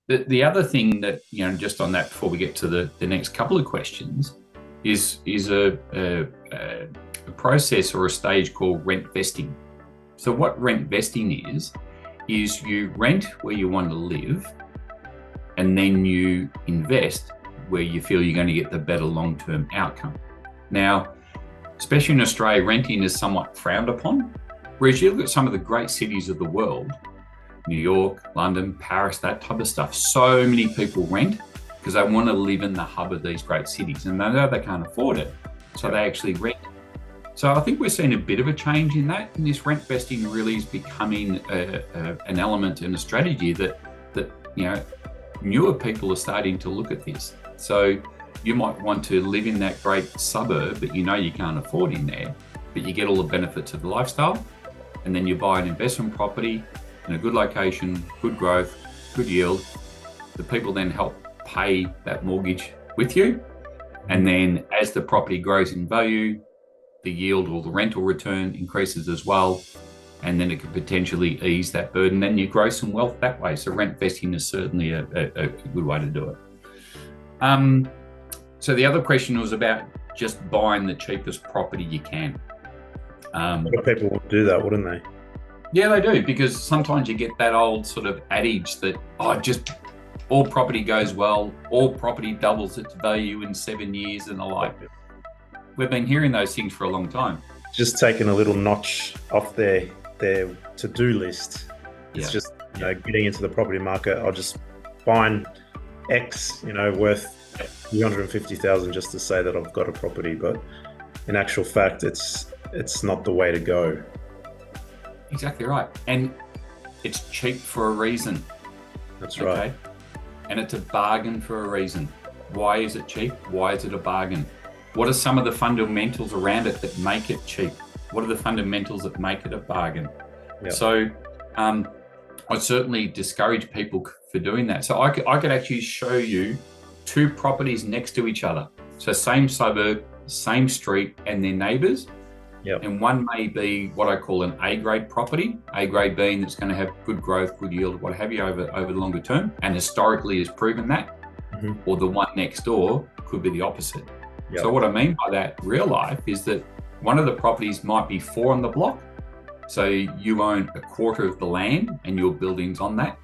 The other thing that, just on that before we get to the next couple of questions is a process or a stage called rent vesting. So what rent vesting is you rent where you want to live and then you invest where you feel you're going to get the better long-term outcome. Now, especially in Australia, renting is somewhat frowned upon, whereas you look at some of the great cities of the world, New York, London, Paris, that type of stuff, so many people rent because they want to live in the hub of these great cities and they know they can't afford it, so they actually rent. So I think we're seeing a bit of a change in that, and this rent vesting really is becoming an element and a strategy that newer people are starting to look at this. So you might want to live in that great suburb, but you can't afford in there, but you get all the benefits of the lifestyle, and then you buy an investment property in a good location, good growth, good yield. The people then help pay that mortgage with you, and then as the property grows in value, the yield or the rental return increases as well, and then it could potentially ease that burden. Then you grow some wealth that way. So rent vesting is certainly a good way to do it. So the other question was about just buying the cheapest property you can. A lot of people would do that, wouldn't they? Yeah, they do, because sometimes you get that old sort of adage that, just all property goes well, all property doubles its value in 7 years and the like. We've been hearing those things for a long time. Just taking a little notch off their to-do list. It's just getting into the property market. I'll just find X, worth 250,000 just to say that I've got a property. But in actual fact, it's not the way to go. Exactly right. And it's cheap for a reason. That's right. And it's a bargain for a reason. Why is it cheap? Why is it a bargain? What are some of the fundamentals around it that make it cheap? What are the fundamentals that make it a bargain? Yep. So I certainly discourage people for doing that. So I could actually show you two properties next to each other. So same suburb, same street, and their neighbours. Yep. And one may be what I call an A-grade property, A-grade being that's going to have good growth, good yield, what have you over the longer term, and historically has proven that. Mm-hmm. Or the one next door could be the opposite. Yep. So what I mean by that real life is that one of the properties might be 4 on the block. So you own a quarter of the land and your building's on that.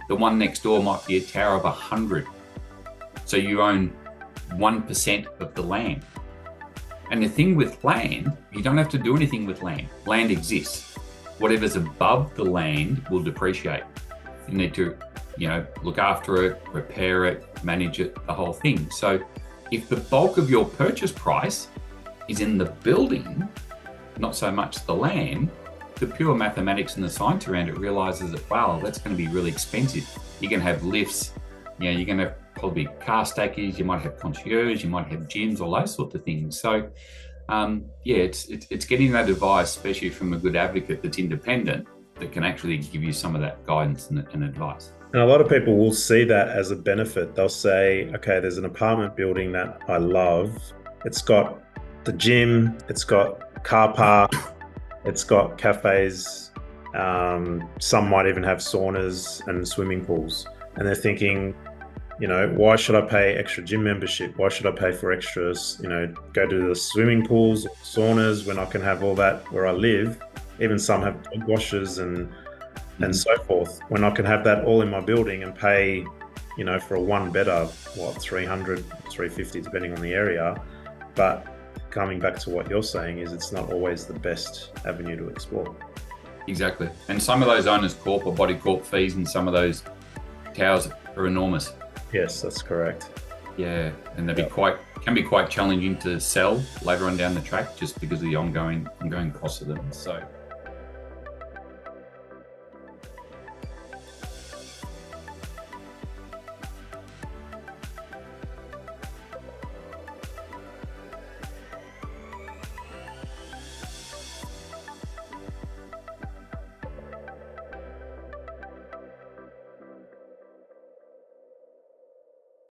The one next door might be a tower of 100. So you own 1% of the land. And the thing with land, you don't have to do anything with land. Land exists. Whatever's above the land will depreciate. You need to, look after it, repair it, manage it, the whole thing. So if the bulk of your purchase price is in the building, not so much the land, the pure mathematics and the science around it realizes that, wow, that's going to be really expensive. You're going to have lifts, you're going to have probably car stackers, you might have concierge, you might have gyms, all those sorts of things. So, it's getting that advice, especially from a good advocate that's independent, that can actually give you some of that guidance and advice. And a lot of people will see that as a benefit. They'll say, okay, there's an apartment building that I love. It's got the gym, it's got car park, it's got cafes. Some might even have saunas and swimming pools. And they're thinking, why should I pay extra gym membership? Why should I pay for extras, go to the swimming pools, saunas, when I can have all that where I live? Even some have dog washers and so forth. When I can have that all in my building and pay, for a one bedder, 300, 350, depending on the area. But coming back to what you're saying is it's not always the best avenue to explore. Exactly. And some of those owners corp or body corp fees in some of those towers are enormous. Yes, that's correct. Yeah, and they'd can be quite challenging to sell later on down the track just because of the ongoing cost of them. So